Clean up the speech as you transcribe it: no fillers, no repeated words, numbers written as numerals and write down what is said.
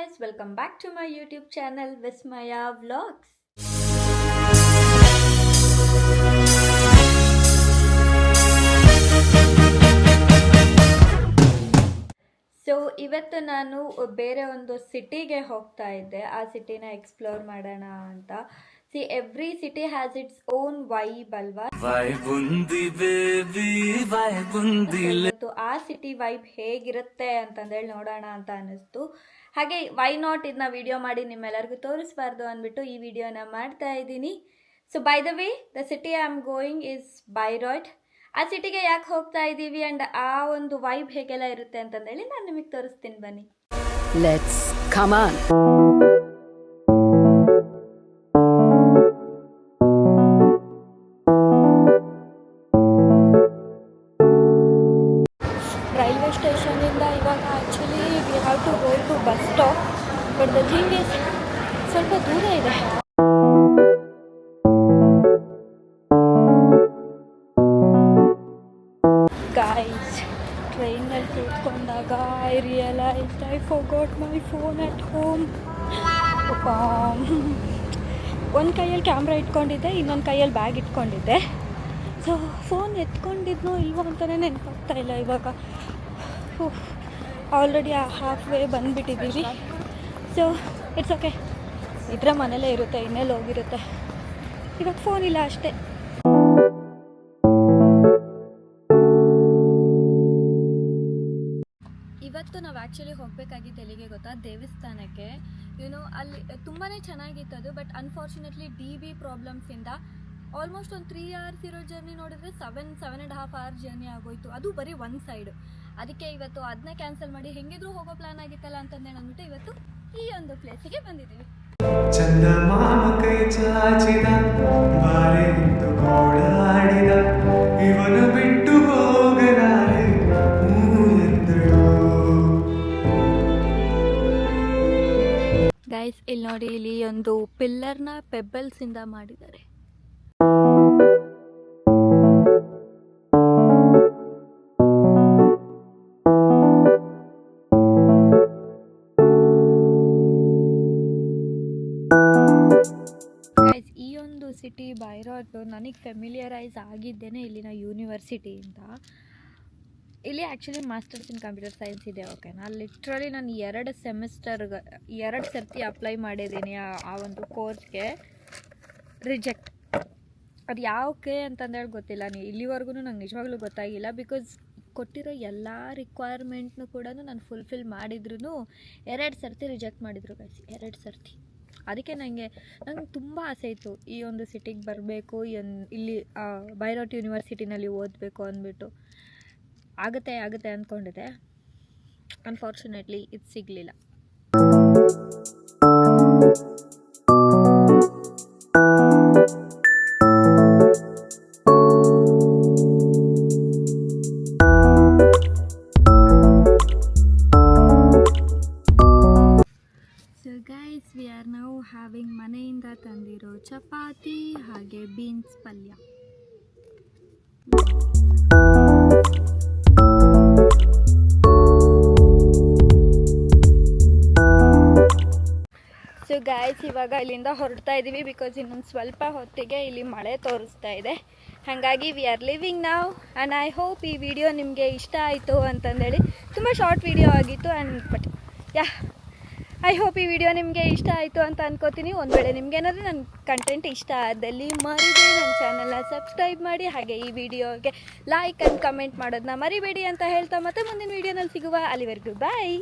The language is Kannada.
guys, welcome back to my YouTube channel Vismaya Vlogs. So ಇವತ್ತು ನಾನು ಬೇರೆ ಒಂದು ಸಿಟಿಗೆ ಹೋಗ್ತಾ ಇದ್ದೆ. ಆ ಸಿಟಿನ ಎಕ್ಸ್ಪ್ಲೋರ್ ಮಾಡೋಣ ಅಂತ. See every city has its own vibe ಅಲ್ವಾ. ಆ ಸಿಟಿ ವೈಬ್ ಹೇಗಿರುತ್ತೆ ಅಂತಂದೇಳಿ ನೋಡೋಣ ಅಂತ ಅನಿಸ್ತು. ಹಾಗೆ ವೈ ನಾಟ್ ಇದನ್ನ ವಿಡಿಯೋ ಮಾಡಿ ನಿಮ್ಮೆಲ್ಲರಿಗೂ ತೋರಿಸ್ಬಾರ್ದು ಅಂದ್ಬಿಟ್ಟು ಈ ವಿಡಿಯೋನ ಮಾಡ್ತಾ ಇದ್ದೀನಿ. So by the way the city I am going is Beirut. ಆ ಸಿಟಿಗೆ ಯಾಕೆ ಹೋಗ್ತಾ ಇದ್ದೀವಿ ಅಂಡ್ ಆ ಒಂದು ವೈಬ್ ಹೇಗೆಲ್ಲ ಇರುತ್ತೆ ಅಂತಂದೇಳಿ ನಾನು ನಿಮಗೆ ತೋರಿಸ್ತೀನಿ, ಬನ್ನಿ. Let's come on. ರೈಲ್ವೆ ಸ್ಟೇಷನಿಂದ ಇವಾಗ actually we have to go to bus stop, but the thing is ಸ್ವಲ್ಪ ದೂರ ಇದೆ. ಗೈಸ್, ಟ್ರೈನಲ್ಲಿ ಕೂತ್ಕೊಂಡಾಗ I realised I forgot my phone at home. ಒಂದು ಕೈಯಲ್ಲಿ ಕ್ಯಾಮ್ರಾ ಇಟ್ಕೊಂಡಿದ್ದೆ, ಇನ್ನೊಂದು ಕೈಯಲ್ಲಿ ಬ್ಯಾಗ್ ಇಟ್ಕೊಂಡಿದ್ದೆ. ಸೊ ಫೋನ್ ಎತ್ಕೊಂಡಿದ್ನೋ ಇಲ್ವೋ ಅಂತಲೇ ನೆನಪಾಗ್ತಾ ಇಲ್ಲ ಇವಾಗ. ಆಲ್ರೆಡಿ ಹಾಫ್ ವೇ ಬಂದುಬಿಟ್ಟಿದ್ದೀವಿ. ಸೊ ಇಟ್ಸ್ ಓಕೆ, ಇದರ ಮನೇಲೇ ಇರುತ್ತೆ, ಇನ್ನೆಲ್ಲಿ ಹೋಗಿರುತ್ತೆ. ಇವಾಗ ಫೋನ್ ಇಲ್ಲ ಅಷ್ಟೇ. ಇವತ್ತು ನಾವು ಆ್ಯಕ್ಚುಲಿ ಹೋಗಬೇಕಾಗಿದ್ದು ಎಲ್ಲಿಗೆ ಗೊತ್ತಾ, ದೇವಸ್ಥಾನಕ್ಕೆ. ಅಲ್ಲಿ ತುಂಬಾ ಚೆನ್ನಾಗಿತ್ತು ಅದು. ಬಟ್ ಅನ್ಫಾರ್ಚುನೇಟ್ಲಿ DB ಪ್ರಾಬ್ಲಮ್ಸಿಂದ ಆಲ್ಮೋಸ್ಟ್ ಒಂದು 3 hours ಇರೋ ಜರ್ನಿ ನೋಡಿದ್ರೆ 7.5 hours ಜರ್ನಿ ಆಗೋಯ್ತು. ಅದು ಬರೀ ಒಂದು ಸೈಡ್. ಅದಕ್ಕೆ ಇವತ್ತು ಅದನ್ನ ಕ್ಯಾನ್ಸಲ್ ಮಾಡಿ ಹೆಂಗಿದ್ರು ಹೋಗೋ ಪ್ಲಾನ್ ಆಗಿತ್ತಲ್ಲ ಅಂತಂದೇಳಿ ಅಂದ್ಬಿಟ್ಟು ಇವತ್ತು ಈ ಒಂದು ಪ್ಲೇಸಿಗೆ ಬಂದಿದ್ದೀವಿ. ಚಂದಮಾಮ ಕೈ ಚಾಚಿದ ಬಾರೆಂದು ಗೋಳಾಡಿದ ಇವನು ಬಿಟ್ಟು ಹೋಗಲಾರೆ ಎಂದಳು. ಗೈಸ್, ಇಲ್ಲಿ ನೋಡಿ, ಇಲ್ಲಿ ಒಂದು ಪಿಲ್ಲರ್ನ ಪೆಬ್ಬಲ್ಸಿಂದ ಮಾಡಿದ್ದಾರೆ. ಗೈಸ್, ಈ ಒಂದು ಸಿಟಿ ಬೈರಾಯ್ಟ್ ನನಗೆ ಫೆಮಿಲಿಯರೈಸ್ ಆಗಿದ್ದೇನೆ ಇಲ್ಲಿನ ಯೂನಿವರ್ಸಿಟಿಯಿಂದ. ಇಲ್ಲಿ actually masters in computer science ಇದೆ, ಓಕೆನಾ. ಲಿಟ್ರಲಿ ನಾನು 2 ಸರ್ತಿ ಅಪ್ಲೈ ಮಾಡಿದ್ದೀನಿ ಆ ಒಂದು ಕೋರ್ಸ್ಗೆ. ರಿಜೆಕ್ಟ್. ಅದು ಯಾಕೆ ಅಂತಂದೇಳಿ ಗೊತ್ತಿಲ್ಲ. ಇಲ್ಲಿವರೆಗೂ ನಂಗೆ ನಿಜವಾಗ್ಲೂ ಗೊತ್ತಾಗಿಲ್ಲ. ಬಿಕಾಸ್ ಕೊಟ್ಟಿರೋ ಎಲ್ಲ ರಿಕ್ವೈರ್ಮೆಂಟ್ನು ಕೂಡ ನಾನು ಫುಲ್ಫಿಲ್ ಮಾಡಿದ್ರು 2 ಸರ್ತಿ ರಿಜೆಕ್ಟ್ ಮಾಡಿದರು ಗೈಸ್, 2 ಸರ್ತಿ. ಅದಕ್ಕೆ ನಂಗೆ ತುಂಬ ಆಸೆ ಇತ್ತು ಈ ಒಂದು ಸಿಟಿಗೆ ಬರಬೇಕು, ಇಲ್ಲಿ ಬೈರಾಯ್ಟ್ ಯೂನಿವರ್ಸಿಟಿನಲ್ಲಿ ಓದಬೇಕು ಅಂದ್ಬಿಟ್ಟು. ಆಗುತ್ತೆ ಅಂದ್ಕೊಂಡಿದ್ದೆ. ಅನ್ಫಾರ್ಚುನೇಟ್ಲಿ ಇದು ಸಿಗಲಿಲ್ಲ. Guys, we are now having ಮನೆಯಿಂದ ತಂದಿರೋ ಚಪಾತಿ ಹಾಗೆ ಬೀನ್ಸ್ ಪಲ್ಯ. ಸೊ ಗೈಸ್, ಇವಾಗ ಇಲ್ಲಿಂದ ಹೊರಡ್ತಾ ಇದ್ದೀವಿ. ಬಿಕಾಸ್ ಇನ್ನೊಂದು ಸ್ವಲ್ಪ ಹೊತ್ತಿಗೆ ಇಲ್ಲಿ ಮಳೆ ತೋರಿಸ್ತಾ ಇದೆ. ಹಾಗಾಗಿ ವಿ ಆರ್ ಲಿವಿಂಗ್ ನಾವ್. ಆ್ಯಂಡ್ ಐ ಹೋಪ್ ಈ ವಿಡಿಯೋ ನಿಮಗೆ ಇಷ್ಟ ಆಯಿತು ಅಂತಂದೇಳಿ. ತುಂಬ ಶಾರ್ಟ್ ವಿಡಿಯೋ ಆಗಿತ್ತು. ಆ್ಯಂಡ್ ಬಟ್ ಐ ಹೋಪ್ ಈ ವಿಡಿಯೋ ನಿಮಗೆ ಇಷ್ಟ ಆಯಿತು ಅಂತ ಅನ್ಕೋತೀನಿ. ಒಂದು ವೇಳೆ ನಿಮ್ಗೇನಾದರೂ ನನ್ನ ಕಂಟೆಂಟ್ ಇಷ್ಟ ಆದಲ್ಲಿ ಮರಿಬೇಡಿ ನನ್ನ ಚಾನಲ್ನ ಸಬ್ಸ್ಕ್ರೈಬ್ ಮಾಡಿ. ಹಾಗೆ ಈ ವಿಡಿಯೋಗೆ ಲೈಕ್ ಆ್ಯಂಡ್ ಕಮೆಂಟ್ ಮಾಡೋದನ್ನ ಮರಿಬೇಡಿ ಅಂತ ಹೇಳ್ತಾ ಮತ್ತೆ ಮುಂದಿನ ವಿಡಿಯೋನಲ್ಲಿ ಸಿಗುವ. ಅಲ್ಲಿವರೆಗೂ ಬಾಯ್.